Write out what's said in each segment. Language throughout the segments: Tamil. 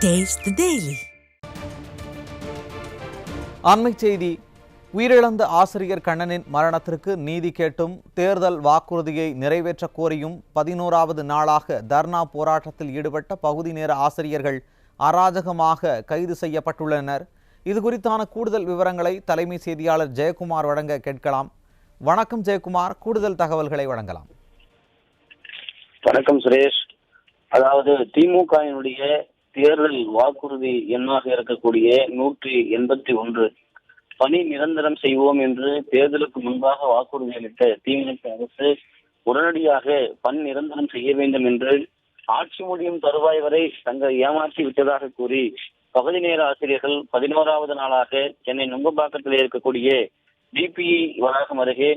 Taste the Daily. அண்மைச் செய்தி. உயிரிழந்த ஆசிரியர் கண்ணனின் மரணத்திற்கு நீதி கேட்டும் தேர்தல் வாக்குறுதியை நிறைவேற்ற கோரியும் 11வது நாளாக தர்ணா போராட்டத்தில் ஈடுபட்ட பகுதி நேர ஆசிரியர்கள் அராஜகமாக கைது செய்யப்பட்டுள்ளனர். இது குறித்தான கூடுதல் விவரங்களை தலைமை செய்தியாளர் ஜெயக்குமார் வழங்க கேட்கலாம். வணக்கம் ஜெயக்குமார், கூடுதல் தகவல்களை வழங்கலாம். வணக்கம் சுரேஷ். அதாவது திமுகவினுடைய தேர்தல் வாக்குறுதி எண்ணாக இருக்கக்கூடிய 181 பணி நிரந்தரம் செய்வோம் என்று தேர்தலுக்கு முன்பாக வாக்குறுதி அளித்த திமுக அரசு உடனடியாக பணி நிரந்தரம் செய்ய வேண்டும் என்று ஆட்சி முடியும் தருவாய் வரை தங்களை ஏமாற்றி விட்டதாக கூறி பகுதி நேர ஆசிரியர்கள் 11வது நாளாக சென்னை நுங்கம்பாக்கத்தில் இருக்கக்கூடிய டிபிஇ வளாகம் அருகே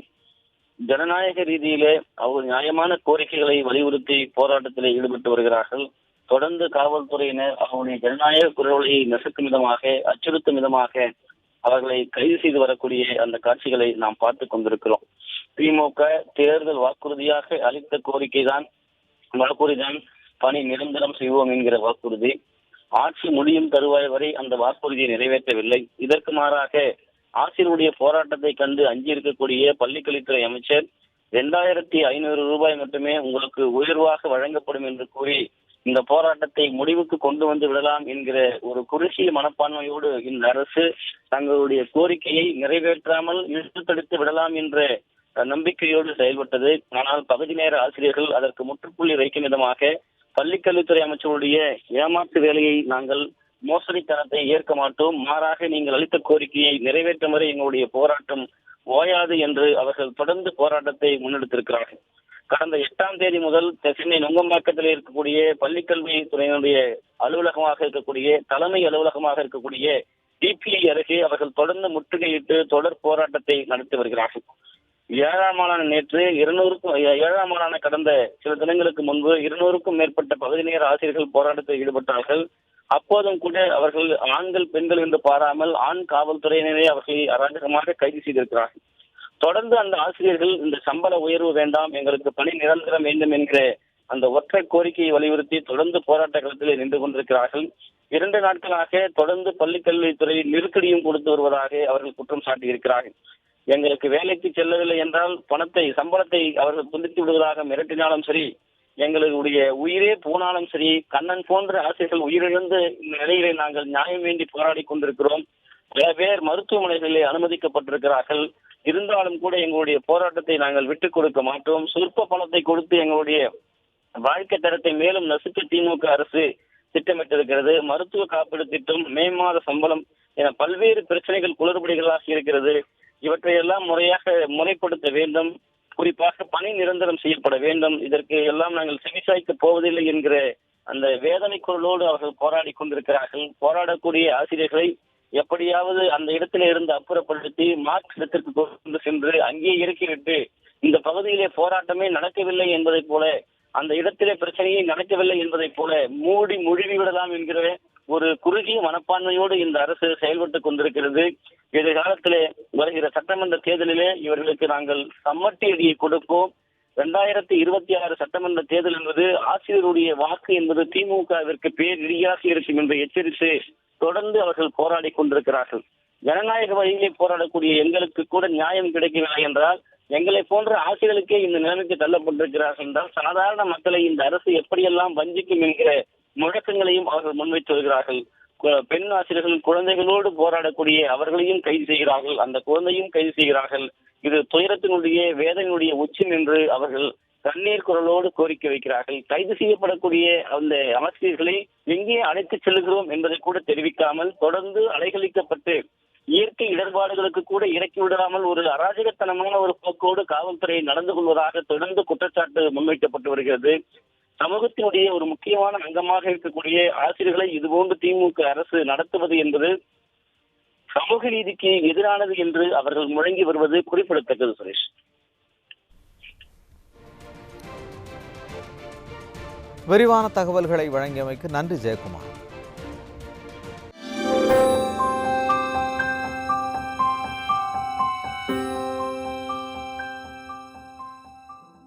ஜனநாயக ரீதியிலே அவர் நியாயமான கோரிக்கைகளை வலியுறுத்தி போராட்டத்தில் ஈடுபட்டு வருகிறார்கள். தொடர்ந்து காவல்துறையினர் அவருடைய ஜனநாயக குரலை நசுக்கும் விதமாக, அச்சுறுத்தும் விதமாக அவர்களை கைது செய்து வரக்கூடிய அந்த காட்சிகளை நாம் பார்த்து கொண்டிருக்கிறோம். திமுக தேர்தல் வாக்குறுதியாக அளித்த வாக்குறுதிதான் பணி நிரந்தரம் செய்வோம் என்கிற வாக்குறுதி. ஆட்சி முடியும் தருவாய் வரை அந்த வாக்குறுதியை நிறைவேற்றவில்லை. இதற்கு மாறாக ஆசிரியருடைய போராட்டத்தை கண்டு அஞ்சியிருக்கக்கூடிய பள்ளிக்கல்வித்துறை அமைச்சர் 2500 ரூபாய் மட்டுமே உங்களுக்கு உயர்வாக வழங்கப்படும் என்று கூறி இந்த போராட்டத்தை முடிவுக்கு கொண்டு வந்து விடலாம் என்கிற ஒரு குறுகிய மனப்பான்மையோடு இந்த அரசு தங்களுடைய கோரிக்கையை நிறைவேற்றாமல் இழுத்தெடுத்து விடலாம் என்ற நம்பிக்கையோடு செயல்பட்டது. ஆனால் பகுதி நேர ஆசிரியர்கள் அதற்கு முற்றுப்புள்ளி வைக்கும் விதமாக பள்ளிக்கல்வித்துறை அமைச்சருடைய ஏமாற்று வேலையை நாங்கள் மோசடித்தனத்தை ஏற்க மாட்டோம், மாறாக நீங்கள் அளித்த கோரிக்கையை நிறைவேற்றும் வரை எங்களுடைய போராட்டம் ஓயாது என்று அவர்கள் தொடர்ந்து போராட்டத்தை முன்னெடுத்திருக்கிறார்கள். கடந்த 8ஆம் தேதி முதல் சென்னை நுங்கம்பாக்கத்தில் இருக்கக்கூடிய பள்ளிக்கல்வி துறையினுடைய அலுவலகமாக இருக்கக்கூடிய தலைமை அலுவலகமாக இருக்கக்கூடிய டிபிஐ அருகே அவர்கள் தொடர்ந்து முற்றுகையிட்டு தொடர் போராட்டத்தை நடத்தி வருகிறார்கள். 7ஆம் ஆளான நேற்று 7ஆம் ஆளான கடந்த சில தினங்களுக்கு முன்பு 200க்கும் மேற்பட்ட பகுதி நேர ஆசிரியர்கள் போராட்டத்தில் ஈடுபட்டார்கள். அப்போதும் கூட அவர்கள் ஆண்கள் பெண்கள் என்று பாராமல் ஆண் காவல்துறையினரே அவர்களை அராஜகமாக கைது செய்திருக்கிறார்கள். தொடர்ந்து அந்த ஆசிரியர்கள் இந்த சம்பள உயர்வு வேண்டாம், எங்களுக்கு பணி நிரந்தரம் வேண்டும் என்கிற அந்த ஒற்றை கோரிக்கையை வலியுறுத்தி தொடர்ந்து போராட்ட களத்தில் நின்று கொண்டிருக்கிறார்கள். 2 நாட்களாக தொடர்ந்து பள்ளிக்கல்வித்துறை நெருக்கடியும் கொடுத்து வருவதாக அவர்கள் குற்றம் சாட்டியிருக்கிறார்கள். எங்களுக்கு வேலைக்கு செல்லவில்லை என்றால் சம்பளத்தை அவர்கள் துண்டித்து விடுவதாக மிரட்டினாலும் சரி, எங்களுடைய உயிரே போனாலும் சரி, கண்ணன் போன்ற ஆசிரியர்கள் உயிரிழந்து இந்த நிலையிலே நாங்கள் நியாயம் வேண்டி போராடி கொண்டிருக்கிறோம். பல பேர் மருத்துவமனைகளிலே அனுமதிக்கப்பட்டிருக்கிறார்கள். இருந்தாலும் கூட எங்களுடைய போராட்டத்தை நாங்கள் விட்டுக் கொடுக்க மாட்டோம். சொற்ப பணத்தை கொடுத்து எங்களுடைய வாழ்க்கை தரத்தை மேலும் நசுக்க திமுக அரசு திட்டமிட்டிருக்கிறது. மருத்துவ காப்பீடு திட்டம், மே மாத சம்பளம் என பல்வேறு பிரச்சனைகள் குளறுபடிகளாக இருக்கிறது. இவற்றையெல்லாம் முறைப்படுத்த வேண்டும். குறிப்பாக பணி நிரந்தரம் செய்யப்பட வேண்டும். இதற்கு எல்லாம் நாங்கள் செவிசாய்க்க போவதில்லை என்கிற அந்த வேதனை குரலோடு அவர்கள் போராடி கொண்டிருக்கிறார்கள். போராடக்கூடிய ஆசிரியர்களை எப்படியாவது அந்த இடத்திலே இருந்து அப்புறப்படுத்தி மார்க்ஸ் இடத்திற்கு கொண்டு சென்று அங்கேயே இறக்கிவிட்டு இந்த பகுதியிலே போராட்டமே நடக்கவில்லை என்பதை போல, அந்த இடத்திலே பிரச்சனையே நடக்கவில்லை என்பதை போல மூழ்கி விடலாம் என்கிற ஒரு குறுகிய மனப்பான்மையோடு இந்த அரசு செயல்பட்டுக் கொண்டிருக்கிறது. எதிர்காலத்திலே வருகிற சட்டமன்ற தேர்தலிலே இவர்களுக்கு நாங்கள் சம்மட்டி அடியை கொடுப்போம். 2026 சட்டமன்ற தேர்தல் என்பது ஆசிரியருடைய வாக்கு என்பது திமுகவிற்கு பேரிடியாக இருக்கும் என்று எச்சரித்து தொடர்ந்து அவர்கள் போராடி கொண்டிருக்கிறார்கள். ஜனநாயக வழியிலே போராடக்கூடிய எங்களுக்கு கூட நியாயம் கிடைக்கவில்லை என்றால் எங்களை போன்ற ஆசிரியர்களுக்கே இந்த நிலைமைக்கு தள்ளப்பட்டிருக்கிறார்கள் என்றால் சாதாரண மக்களை இந்த அரசு எப்படியெல்லாம் வஞ்சிக்கும் என்கிற முழக்கங்களையும் அவர்கள் முன்வைத்து வருகிறார்கள். பெண் ஆசிரியர்கள் குழந்தைகளோடு போராடக்கூடிய அவர்களையும் கைது செய்கிறார்கள், அந்த குழந்தையும் கைது செய்கிறார்கள். இது துயரத்தினுடைய வேதனையுடைய உச்சம் என்று அவர்கள் கண்ணீர் குரலோடு கோரிக்கை வைக்கிறார்கள். கைது செய்யப்படக்கூடிய அந்த ஆசிரியர்களை எங்கே அழைத்து செல்கிறோம் என்பதை கூட தெரிவிக்காமல் தொடர்ந்து அலைகழிக்கப்பட்டு இயற்கை இடர்பாடுகளுக்கு கூட இறக்கி விடாமல் ஒரு அராஜகத்தனமான ஒரு போக்கோடு காவல்துறை நடந்து கொள்வதாக தொடர்ந்து குற்றச்சாட்டு முன்வைக்கப்பட்டு வருகிறது. சமூகத்தினுடைய ஒரு முக்கியமான அங்கமாக இருக்கக்கூடிய ஆசிரியர்களை இதுபோன்று திமுக அரசு நடத்துவது என்பது சமூக நீதிக்கு எதிரானது என்று அவர்கள் முழங்கி வருவது குறிப்பிடத்தக்கது. சுரேஷ், விரிவான தகவல்களை வழங்கியமைக்கு நன்றி ஜெயக்குமார்.